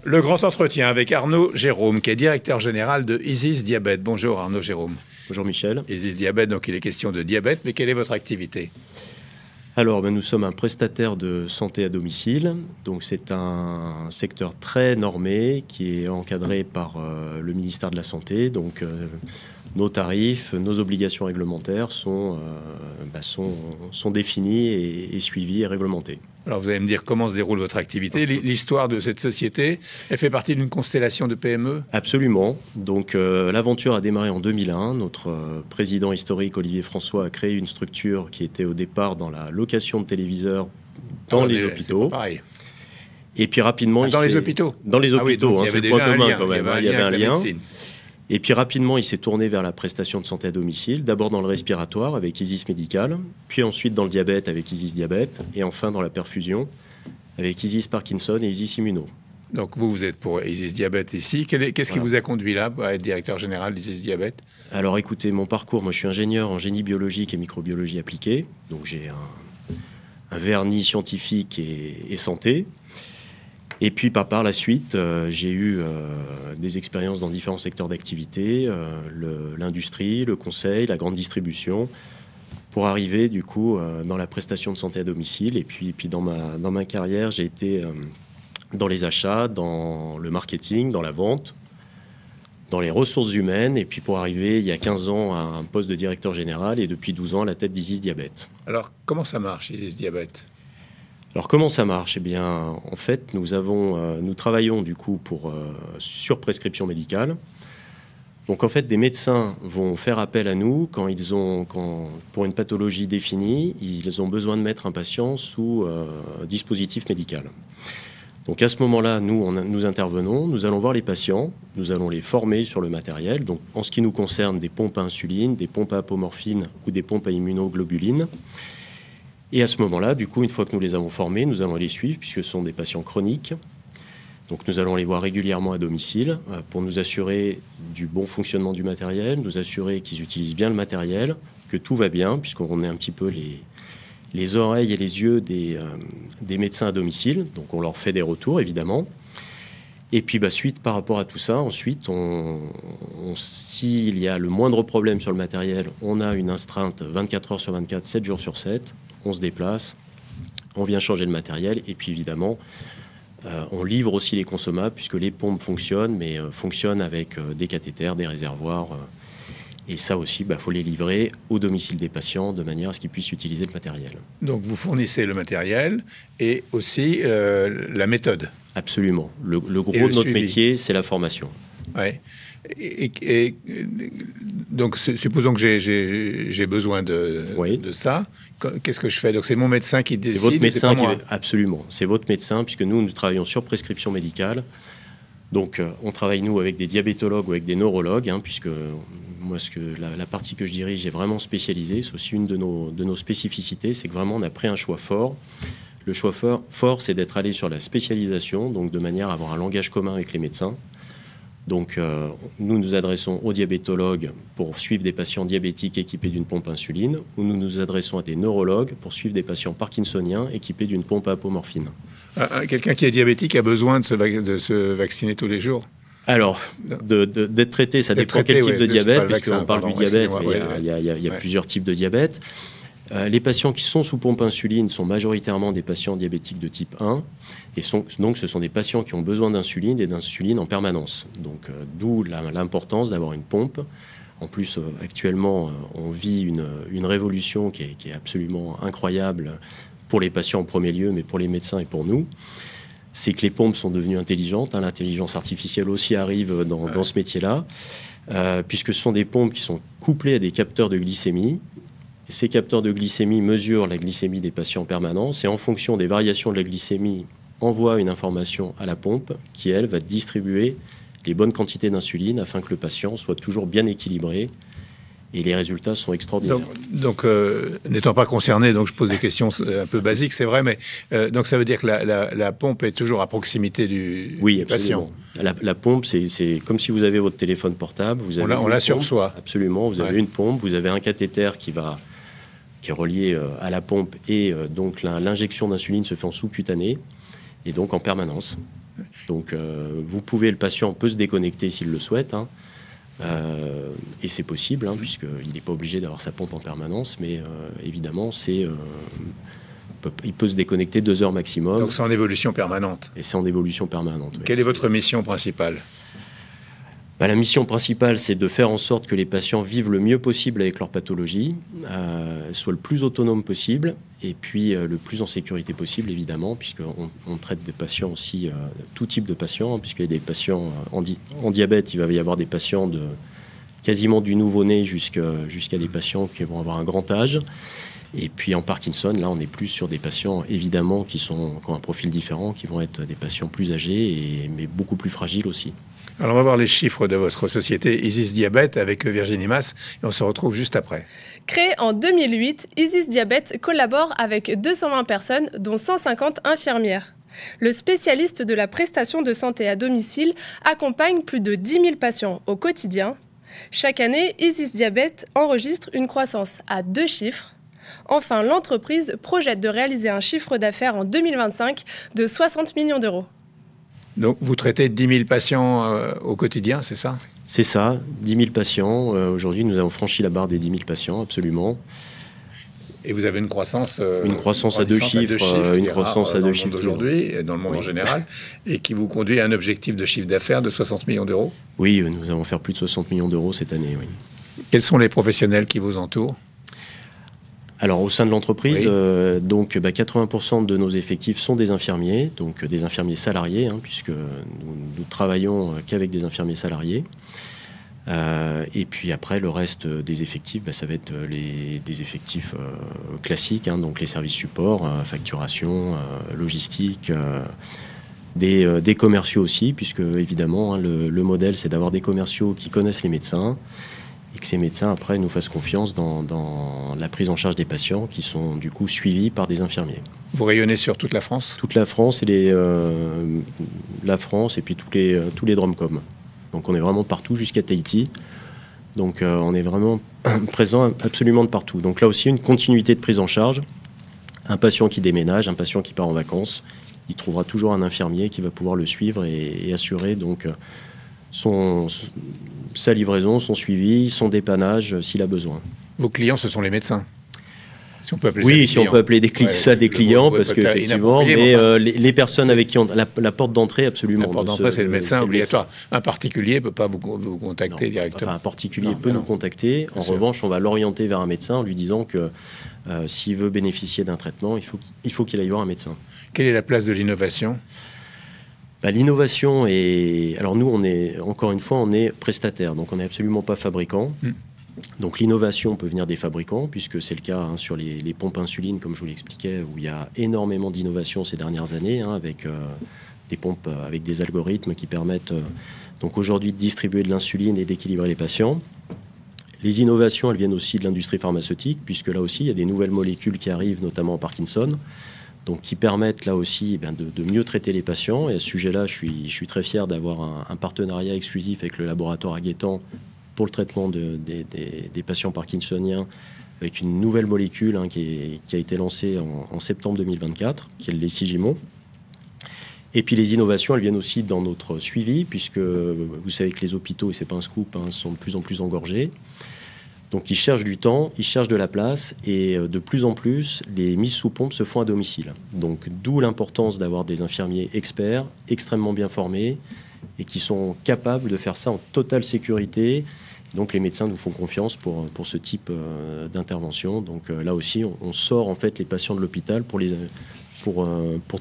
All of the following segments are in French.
Le grand entretien avec Arnaud Jérôme, qui est directeur général de Isis Diabète. Bonjour Arnaud Jérôme. Bonjour Michel. Isis Diabète, donc il est question de diabète, mais quelle est votre activité? Alors, nous sommes un prestataire de santé à domicile. Donc, c'est un secteur très normé qui est encadré par le ministère de la Santé. Donc, nos tarifs, nos obligations réglementaires sont définis et suivis et réglementés. Alors, vous allez me dire comment se déroule votre activité. L'histoire de cette société, elle fait partie d'une constellation de PME? Absolument. Donc, l'aventure a démarré en 2001. Notre président historique, Olivier François, a créé une structure qui était au départ dans la location de téléviseurs dans les hôpitaux. C'est pas pareil. Et puis rapidement... Dans les hôpitaux? Dans les hôpitaux, oui, c'est le point commun quand même. Il y avait un lien. Et puis rapidement, il s'est tourné vers la prestation de santé à domicile, d'abord dans le respiratoire avec Isis Médical, puis ensuite dans le diabète avec Isis Diabète, et enfin dans la perfusion avec Isis Parkinson et Isis Immuno. Donc vous êtes pour Isis Diabète ici. Qu'est-ce qui vous a conduit là à être directeur général d'Isis Diabète? Alors écoutez, mon parcours, moi je suis ingénieur en génie biologique et microbiologie appliquée, donc j'ai un vernis scientifique et santé. Et puis par la suite, j'ai eu des expériences dans différents secteurs d'activité, l'industrie, le conseil, la grande distribution, pour arriver du coup dans la prestation de santé à domicile. Et puis dans ma carrière, j'ai été dans les achats, dans le marketing, dans la vente, dans les ressources humaines, et puis pour arriver il y a 15 ans à un poste de directeur général et depuis 12 ans à la tête d'Isis Diabète. Alors comment ça marche, Isis Diabète? Alors comment ça marche? Eh bien, en fait, nous travaillons du coup sur prescription médicale. Donc en fait, des médecins vont faire appel à nous quand pour une pathologie définie, ils ont besoin de mettre un patient sous dispositif médical. Donc à ce moment-là, nous intervenons, nous allons voir les patients, nous allons les former sur le matériel. Donc en ce qui nous concerne, des pompes à insuline, des pompes à apomorphine ou des pompes à immunoglobulines. Et à ce moment-là, du coup, une fois que nous les avons formés, nous allons les suivre puisque ce sont des patients chroniques. Donc nous allons les voir régulièrement à domicile pour nous assurer du bon fonctionnement du matériel, nous assurer qu'ils utilisent bien le matériel, que tout va bien, puisqu'on est un petit peu les oreilles et les yeux des médecins à domicile. Donc on leur fait des retours, évidemment. Et puis par rapport à tout ça, ensuite, s'il y a le moindre problème sur le matériel, on a une astreinte 24 heures sur 24, 7 jours sur 7. On se déplace, on vient changer le matériel et puis évidemment, on livre aussi les consommables puisque les pompes fonctionnent, mais fonctionnent avec des cathéters, des réservoirs. Et ça aussi, faut les livrer au domicile des patients de manière à ce qu'ils puissent utiliser le matériel. Donc vous fournissez le matériel et aussi la méthode? Absolument. Le gros de notre métier, c'est la formation. Ouais. Et donc, supposons que j'ai besoin de ça. Qu'est-ce que je fais? Donc, c'est mon médecin qui décide. C'est votre médecin absolument. C'est votre médecin, puisque nous travaillons sur prescription médicale. Donc, on travaille, nous, avec des diabétologues ou avec des neurologues, puisque moi, la partie que je dirige est vraiment spécialisée. C'est aussi une de nos spécificités, c'est que vraiment, on a pris un choix fort. Le choix fort, c'est d'être allé sur la spécialisation, donc de manière à avoir un langage commun avec les médecins. Donc, nous nous adressons aux diabétologues pour suivre des patients diabétiques équipés d'une pompe insuline, ou nous nous adressons à des neurologues pour suivre des patients parkinsoniens équipés d'une pompe à apomorphine. Quelqu'un qui est diabétique a besoin de se vacciner tous les jours? Alors, d'être traité, ça dépend quel type de diabète, puisqu'on parle du diabète, mais il y a plusieurs types de diabète. Les patients qui sont sous pompe insuline sont majoritairement des patients diabétiques de type 1. Et donc, ce sont des patients qui ont besoin d'insuline et d'insuline en permanence. Donc, d'où l'importance d'avoir une pompe. En plus, actuellement, on vit une révolution qui est absolument incroyable pour les patients en premier lieu, mais pour les médecins et pour nous. C'est que les pompes sont devenues intelligentes. L'intelligence artificielle aussi arrive dans ce métier-là, puisque ce sont des pompes qui sont couplées à des capteurs de glycémie. Ces capteurs de glycémie mesurent la glycémie des patients en permanence et en fonction des variations de la glycémie, envoie une information à la pompe qui, elle, va distribuer les bonnes quantités d'insuline afin que le patient soit toujours bien équilibré. Et les résultats sont extraordinaires. Donc n'étant pas concerné, donc je pose des questions un peu basiques, c'est vrai, mais donc ça veut dire que la pompe est toujours à proximité du patient. La pompe, c'est comme si vous avez votre téléphone portable. Vous avez on l'a sur soi. Absolument, vous avez une pompe, vous avez un cathéter qui est relié à la pompe et donc l'injection d'insuline se fait en sous-cutané et donc en permanence. Donc, le patient peut se déconnecter s'il le souhaite, hein. Et c'est possible, hein, puisqu'il n'est pas obligé d'avoir sa pompe en permanence, mais évidemment, il peut se déconnecter 2 heures maximum. Donc c'est en évolution permanente. Et c'est en évolution permanente. Oui. Quelle est votre mission principale ? La mission principale, c'est de faire en sorte que les patients vivent le mieux possible avec leur pathologie, soient le plus autonome possible, et puis le plus en sécurité possible, évidemment, puisqu'on traite des patients aussi, tout type de patients, hein, puisqu'il y a des patients en diabète, il va y avoir des patients quasiment du nouveau-né jusqu'à des patients qui vont avoir un grand âge. Et puis en Parkinson, là, on est plus sur des patients, évidemment, qui ont un profil différent, qui vont être des patients plus âgés, mais beaucoup plus fragiles aussi. Alors on va voir les chiffres de votre société Isis Diabète avec Virginie Mas, et on se retrouve juste après. Créée en 2008, Isis Diabète collabore avec 220 personnes, dont 150 infirmières. Le spécialiste de la prestation de santé à domicile accompagne plus de 10 000 patients au quotidien. Chaque année, Isis Diabète enregistre une croissance à 2 chiffres. Enfin, l'entreprise projette de réaliser un chiffre d'affaires en 2025 de 60 millions d'euros. Donc, vous traitez 10 000 patients au quotidien, c'est ça ? C'est ça, 10 000 patients. Aujourd'hui, nous avons franchi la barre des 10 000 patients, absolument. Et vous avez une croissance... une croissance à 2 chiffres, une croissance à 2 chiffres aujourd'hui, dans le monde en général, et qui vous conduit à un objectif de chiffre d'affaires de 60 millions d'euros ? Oui, nous allons faire plus de 60 millions d'euros cette année, oui. Quels sont les professionnels qui vous entourent ? Alors, au sein de l'entreprise, oui. 80% de nos effectifs sont des infirmiers, donc des infirmiers salariés, hein, puisque nous travaillons qu'avec des infirmiers salariés. Et puis après, le reste des effectifs, ça va être des effectifs classiques, hein, donc les services supports, facturation, logistique, des commerciaux aussi, puisque évidemment, hein, le modèle, c'est d'avoir des commerciaux qui connaissent les médecins, et que ces médecins, après, nous fassent confiance dans la prise en charge des patients qui sont, du coup, suivis par des infirmiers. Vous rayonnez sur toute la France ? Toute la France et la France et puis tous les DROMCOM. Donc, on est vraiment partout jusqu'à Tahiti. Donc, on est vraiment présent absolument de partout. Donc, là aussi, une continuité de prise en charge. Un patient qui déménage, un patient qui part en vacances, il trouvera toujours un infirmier qui va pouvoir le suivre et assurer, donc... sa livraison, son suivi, son dépannage s'il a besoin. Vos clients, ce sont les médecins, si on peut appeler ça on peut appeler ça des clients, parce qu'effectivement, mais les personnes avec qui on... La porte d'entrée, absolument. La porte d'entrée, c'est le médecin obligatoire. Un particulier ne peut pas vous contacter directement. Enfin, un particulier peut nous contacter. En revanche, on va l'orienter vers un médecin en lui disant que s'il veut bénéficier d'un traitement, il faut qu'il aille voir un médecin. Quelle est la place de l'innovation ? L'innovation est... Alors nous, on est prestataire, donc on n'est absolument pas fabricant. Donc l'innovation peut venir des fabricants, puisque c'est le cas, hein, sur les pompes insuline, comme je vous l'expliquais, où il y a énormément d'innovation ces dernières années, hein, avec des pompes avec des algorithmes qui permettent donc aujourd'hui de distribuer de l'insuline et d'équilibrer les patients. Les innovations, elles viennent aussi de l'industrie pharmaceutique, puisque là aussi, il y a des nouvelles molécules qui arrivent, notamment en Parkinson, donc qui permettent là aussi de mieux traiter les patients. Et à ce sujet-là, je suis très fier d'avoir un partenariat exclusif avec le laboratoire Aguettant pour le traitement des patients parkinsoniens, avec une nouvelle molécule, hein, qui a été lancée en septembre 2024, qui est le lésigimon. Et puis les innovations, elles viennent aussi dans notre suivi, puisque vous savez que les hôpitaux, et c'est pas un scoop, hein, sont de plus en plus engorgés. Donc ils cherchent du temps, ils cherchent de la place, et de plus en plus, les mises sous pompe se font à domicile. Donc d'où l'importance d'avoir des infirmiers experts, extrêmement bien formés, et qui sont capables de faire ça en totale sécurité. Donc les médecins nous font confiance pour ce type d'intervention. Donc là aussi, on sort en fait les patients de l'hôpital pour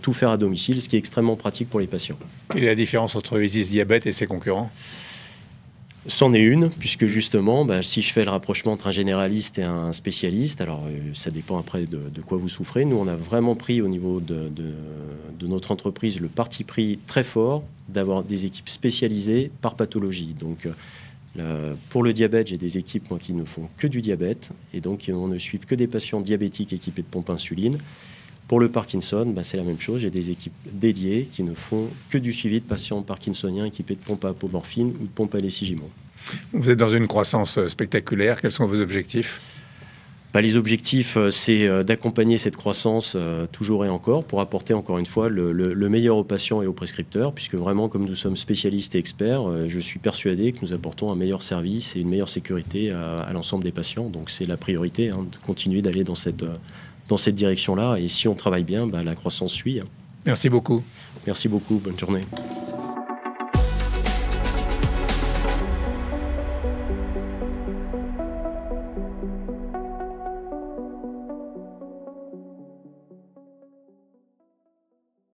tout faire à domicile, ce qui est extrêmement pratique pour les patients. Quelle est la différence entre Isis Diabète et ses concurrents ? C'en est une, puisque justement, si je fais le rapprochement entre un généraliste et un spécialiste, alors ça dépend après de quoi vous souffrez. Nous, on a vraiment pris au niveau de notre entreprise le parti pris très fort d'avoir des équipes spécialisées par pathologie. Donc, pour le diabète, j'ai des équipes qui ne font que du diabète, et donc on ne suit que des patients diabétiques équipés de pompes insuline. Pour le Parkinson, c'est la même chose. J'ai des équipes dédiées qui ne font que du suivi de patients parkinsoniens équipés de pompes à apomorphine ou de pompes à lésigimon. Vous êtes dans une croissance spectaculaire. Quels sont vos objectifs ? Les objectifs, c'est d'accompagner cette croissance toujours et encore pour apporter encore une fois le meilleur aux patients et aux prescripteurs, puisque vraiment, comme nous sommes spécialistes et experts, je suis persuadé que nous apportons un meilleur service et une meilleure sécurité à l'ensemble des patients. Donc c'est la priorité, de continuer d'aller dans cette direction-là. Et si on travaille bien, la croissance suit. Merci beaucoup. Merci beaucoup. Bonne journée.